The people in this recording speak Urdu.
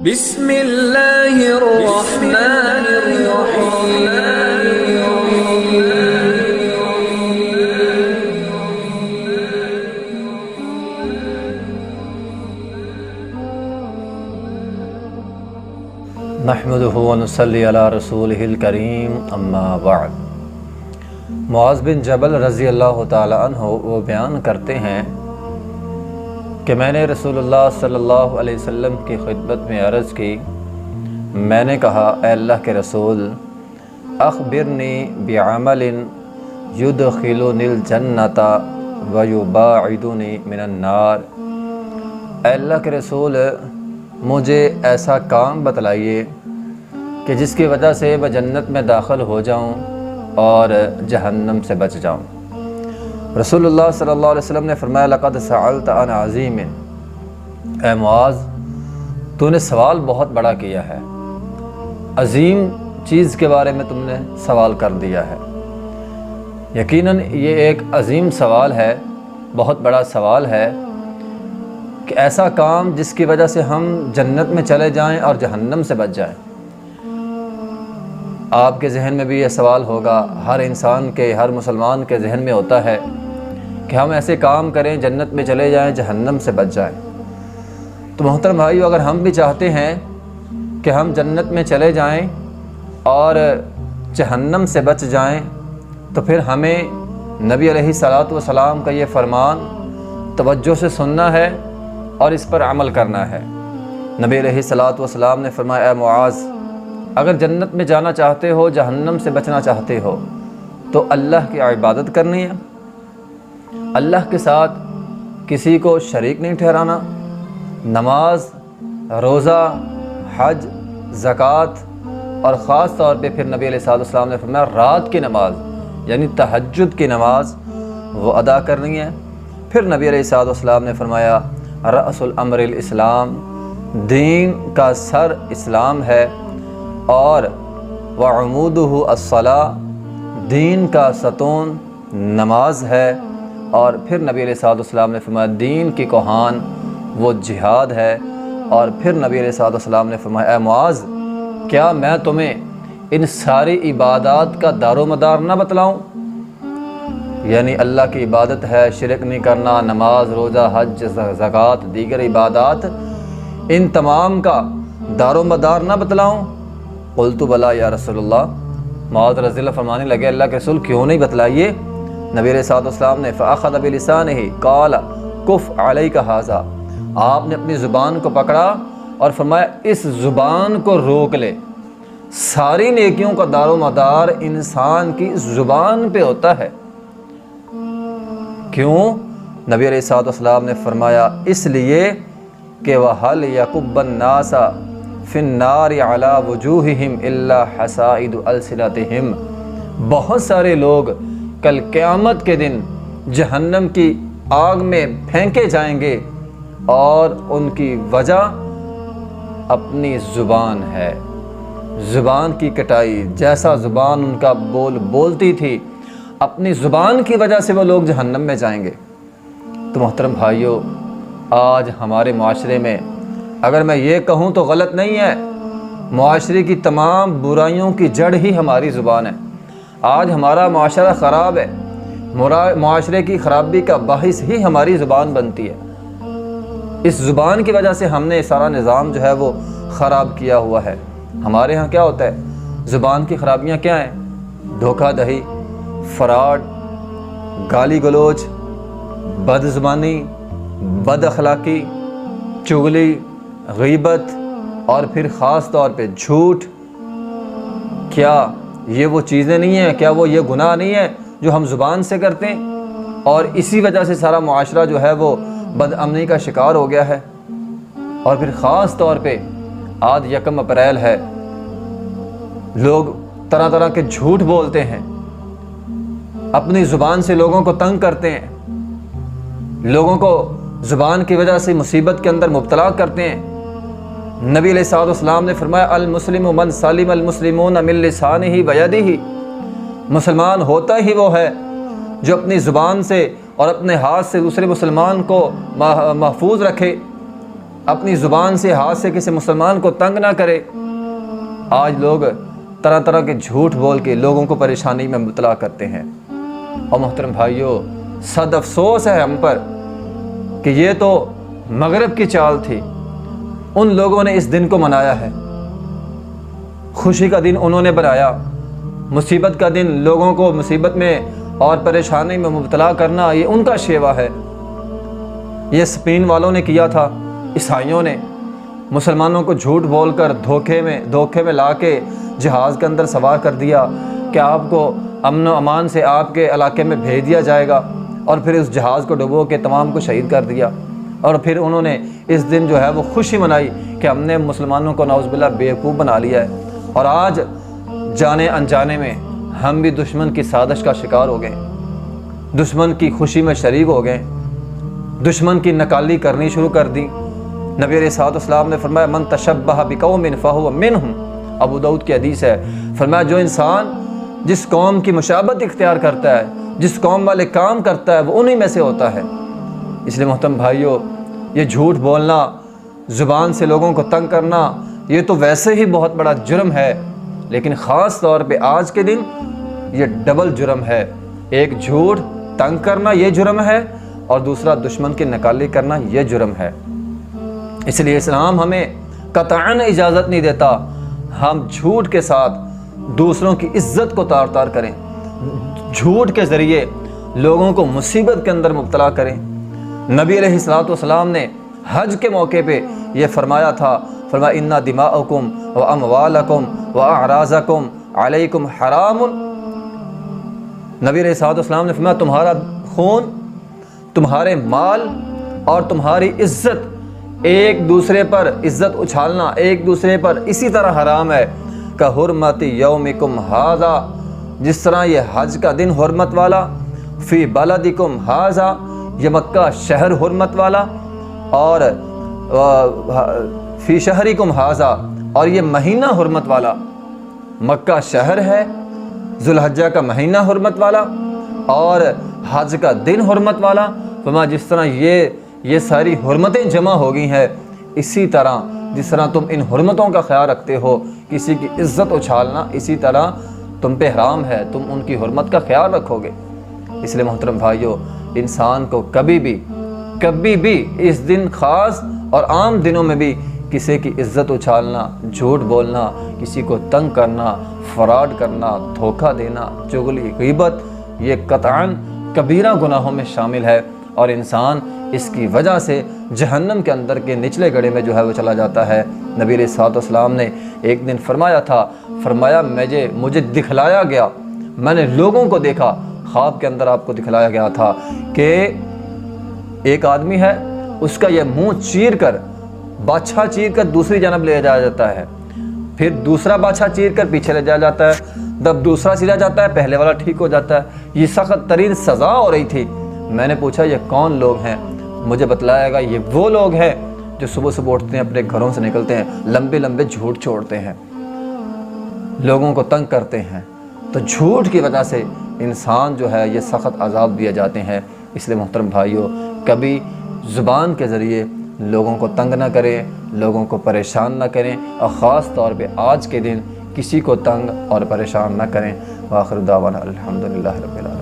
بسم اللہ الرحمن الرحیم۔ نحمدہ ونصلی علی رسولہ الکریم، اما بعد۔ معاذ بن جبل رضی اللہ تعالی عنہ وہ بیان کرتے ہیں کہ میں نے رسول اللہ صلی اللہ علیہ وسلم کی خدمت میں عرض کی۔ میں نے کہا، اے اللہ کے رسول، اخبرنی بعمل یدخلنی الجنۃ ویباعدنی من النار۔ اے اللہ کے رسول، مجھے ایسا کام بتلائیے کہ جس کی وجہ سے میں جنت میں داخل ہو جاؤں اور جہنم سے بچ جاؤں۔ رسول اللہ صلی اللہ علیہ وسلم نے فرمایا، لقد سألت عن عظیم۔ اے معاذ، تو نے سوال بہت بڑا کیا ہے، عظیم چیز کے بارے میں تم نے سوال کر دیا ہے۔ یقیناً یہ ایک عظیم سوال ہے، بہت بڑا سوال ہے کہ ایسا کام جس کی وجہ سے ہم جنت میں چلے جائیں اور جہنم سے بچ جائیں۔ آپ کے ذہن میں بھی یہ سوال ہوگا، ہر انسان کے، ہر مسلمان کے ذہن میں ہوتا ہے کہ ہم ایسے کام کریں جنت میں چلے جائیں، جہنم سے بچ جائیں۔ تو محترم بھائیو، اگر ہم بھی چاہتے ہیں کہ ہم جنت میں چلے جائیں اور جہنم سے بچ جائیں، تو پھر ہمیں نبی علیہ الصلاۃ والسلام کا یہ فرمان توجہ سے سننا ہے اور اس پر عمل کرنا ہے۔ نبی علیہ الصلاۃ والسلام نے فرمایا، اے معاذ، اگر جنت میں جانا چاہتے ہو، جہنم سے بچنا چاہتے ہو، تو اللہ کی عبادت کرنی ہے، اللہ کے ساتھ کسی کو شریک نہیں ٹھہرانا، نماز، روزہ، حج، زکوٰۃ، اور خاص طور پہ پھر نبی علیہ الصلوۃ والسلام نے فرمایا رات کی نماز یعنی تہجد کی نماز وہ ادا کرنی ہے۔ پھر نبی علیہ الصلوۃ والسلام نے فرمایا، رأس الامر الاسلام، دین کا سر اسلام ہے، اور وعمودہ الصلاۃ، دین کا ستون نماز ہے۔ اور پھر نبی علیہ الصلوۃ والسلام نے فرمایا دین کی کوہان وہ جہاد ہے۔ اور پھر نبی علیہ الصلوۃ والسلام نے فرمایا، اے معاذ، کیا میں تمہیں ان ساری عبادات کا دار و مدار نہ بتلاؤں؟ یعنی اللہ کی عبادت ہے، شرک نہیں کرنا، نماز، روزہ، حج، زکوٰۃ، دیگر عبادات، ان تمام کا دار و مدار نہ بتلاؤں؟ قلت بلا یا رسول اللہ۔ معاذ رضی اللہ فرمانے لگے، اللہ کے رسول کیوں نہیں بتلائیے؟ نبی علیہ الصلوۃ والسلام نے فأخذ بلسانہ قال کف علیک ھذا، آپ نے اپنی زبان کو پکڑا اور فرمایا اس زبان کو روک لے۔ ساری نیکیوں کا دار و مدار انسان کی زبان پہ ہوتا ہے۔ کیوں؟ نبی علیہ الصلوۃ والسلام نے فرمایا اس لیے کہ وَهَلْ يَكُبَّ النَّاسَ فِي النَّارِ عَلَى وُجُوهِهِمْ إِلَّا حَصَائِدُ أَلْسِنَتِهِمْ، بہت سارے لوگ کل قیامت کے دن جہنم کی آگ میں پھینکے جائیں گے اور ان کی وجہ اپنی زبان ہے، زبان کی کٹائی، جیسا زبان ان کا بولتی تھی، اپنی زبان کی وجہ سے وہ لوگ جہنم میں جائیں گے۔ تو محترم بھائیو، آج ہمارے معاشرے میں اگر میں یہ کہوں تو غلط نہیں ہے، معاشرے کی تمام برائیوں کی جڑ ہی ہماری زبان ہے۔ آج ہمارا معاشرہ خراب ہے، معاشرے کی خرابی کا باعث ہی ہماری زبان بنتی ہے۔ اس زبان کی وجہ سے ہم نے سارا نظام جو ہے وہ خراب کیا ہوا ہے۔ ہمارے ہاں کیا ہوتا ہے؟ زبان کی خرابیاں کیا ہیں؟ دھوکہ دہی، فراڈ، گالی گلوچ، بد زبانی، بد اخلاقی، چغلی، غیبت، اور پھر خاص طور پہ جھوٹ۔ کیا یہ وہ چیزیں نہیں ہیں؟ کیا وہ یہ گناہ نہیں ہے جو ہم زبان سے کرتے ہیں؟ اور اسی وجہ سے سارا معاشرہ جو ہے وہ بد امنی کا شکار ہو گیا ہے۔ اور پھر خاص طور پہ آج 1 اپریل ہے، لوگ طرح طرح کے جھوٹ بولتے ہیں، اپنی زبان سے لوگوں کو تنگ کرتے ہیں، لوگوں کو زبان کی وجہ سے مصیبت کے اندر مبتلا کرتے ہیں۔ نبی علیہ الصلوۃ والسلام نے فرمایا المسلم من سلم المسلمون من لسانہ ویدہ، مسلمان ہوتا ہی وہ ہے جو اپنی زبان سے اور اپنے ہاتھ سے دوسرے مسلمان کو محفوظ رکھے۔ اپنی زبان سے ہاتھ سے کسی مسلمان کو تنگ نہ کرے۔ آج لوگ طرح طرح کے جھوٹ بول کے لوگوں کو پریشانی میں مبتلا کرتے ہیں، اور محترم بھائیوں صد افسوس ہے ہم پر کہ یہ تو مغرب کی چال تھی۔ ان لوگوں نے اس دن کو منایا ہے، خوشی کا دن انہوں نے بنایا، مصیبت کا دن لوگوں کو مصیبت میں اور پریشانی میں مبتلا کرنا یہ ان کا شیوا ہے۔ یہ اسپین والوں نے کیا تھا، عیسائیوں نے مسلمانوں کو جھوٹ بول کر دھوکے میں لا کے جہاز کے اندر سوار کر دیا کہ آپ کو امن و امان سے آپ کے علاقے میں بھیج دیا جائے گا، اور پھر اس جہاز کو ڈبو کے تمام کو شہید کر دیا۔ اور پھر انہوں نے اس دن جو ہے وہ خوشی منائی کہ ہم نے مسلمانوں کو نعوذ باللہ بیوقوف بنا لیا ہے، اور آج جانے انجانے میں ہم بھی دشمن کی سازش کا شکار ہو گئے، دشمن کی خوشی میں شریک ہو گئے، دشمن کی نکالی کرنی شروع کر دی۔ نبی علیہ الصلوۃ والسلام نے فرمایا من تشبہ بقوم فہو منہم، ابو داؤد کی حدیث ہے، فرمایا جو انسان جس قوم کی مشابہت اختیار کرتا ہے، جس قوم والے کام کرتا ہے وہ انہی میں سے ہوتا ہے۔ اس لیے محترم بھائیوں یہ جھوٹ بولنا، زبان سے لوگوں کو تنگ کرنا یہ تو ویسے ہی بہت بڑا جرم ہے، لیکن خاص طور پہ آج کے دن یہ ڈبل جرم ہے۔ ایک جھوٹ تنگ کرنا یہ جرم ہے، اور دوسرا دشمن کی نکالی کرنا یہ جرم ہے۔ اس لیے اسلام ہمیں قطعاً اجازت نہیں دیتا ہم جھوٹ کے ساتھ دوسروں کی عزت کو تار تار کریں، جھوٹ کے ذریعے لوگوں کو مصیبت کے اندر مبتلا کریں۔ نبی علیہ الصلوۃ والسلام نے حج کے موقع پہ یہ فرمایا تھا، فرمایا اِنَّ دِمَاءَکُمْ وَأَمْوَالَکُمْ وَأَعْرَاضَکُمْ عَلَیکُمْ حرام۔ نبی علیہ الصلوۃ والسلام نے فرمایا تمہارا خون، تمہارے مال اور تمہاری عزت ایک دوسرے پر عزت اچھالنا ایک دوسرے پر اسی طرح حرام ہے کہ حرمت یومکم ھذا، جس طرح یہ حج کا دن حرمت والا، فی بلدکم ھذا یہ مکہ شہر حرمت والا، اور فی شہرکم ھذا اور یہ مہینہ حرمت والا۔ مکہ شہر ہے، ذوالحجہ کا مہینہ حرمت والا، اور حج کا دن حرمت والا۔ فرمایا جس طرح یہ ساری حرمتیں جمع ہو گئی ہیں، اسی طرح جس طرح تم ان حرمتوں کا خیال رکھتے ہو، کسی کی عزت اچھالنا اسی طرح تم پہ حرام ہے، تم ان کی حرمت کا خیال رکھو گے۔ اس لیے محترم بھائیوں انسان کو کبھی بھی اس دن خاص اور عام دنوں میں بھی کسی کی عزت اچھالنا، جھوٹ بولنا، کسی کو تنگ کرنا، فراڈ کرنا، دھوکہ دینا، چغلی، غیبت یہ قطعاً کبیرہ گناہوں میں شامل ہے، اور انسان اس کی وجہ سے جہنم کے اندر کے نچلے گڑھے میں جو ہے وہ چلا جاتا ہے۔ نبی علیہ الصلوۃ والسلام نے ایک دن فرمایا تھا، فرمایا مجھے دکھلایا گیا، میں نے لوگوں کو دیکھا، خواب کے اندر آپ کو دکھلایا گیا تھا کہ ایک آدمی ہے، اس کا یہ منہ چیر کر، بادشاہ چیر کر دوسری جانب لے جایا جاتا ہے، پھر دوسرا بادشاہ چیر کر پیچھے لے جایا جاتا ہے، جب دوسرا چیرا جاتا ہے پہلے والا ٹھیک ہو جاتا ہے۔ یہ سخت ترین سزا ہو رہی تھی۔ میں نے پوچھا یہ کون لوگ ہیں؟ مجھے بتلایا گا یہ وہ لوگ ہیں جو صبح صبح اٹھتے ہیں، اپنے گھروں سے نکلتے ہیں، لمبے لمبے جھوٹ چھوڑتے ہیں، لوگوں کو تنگ کرتے ہیں، تو جھوٹ کی وجہ سے انسان جو ہے یہ سخت عذاب دیے جاتے ہیں۔ اس لیے محترم بھائیوں کبھی زبان کے ذریعے لوگوں کو تنگ نہ کریں، لوگوں کو پریشان نہ کریں، اور خاص طور پہ آج کے دن کسی کو تنگ اور پریشان نہ کریں۔ وآخر دعوانا الحمدللہ رب العالمین۔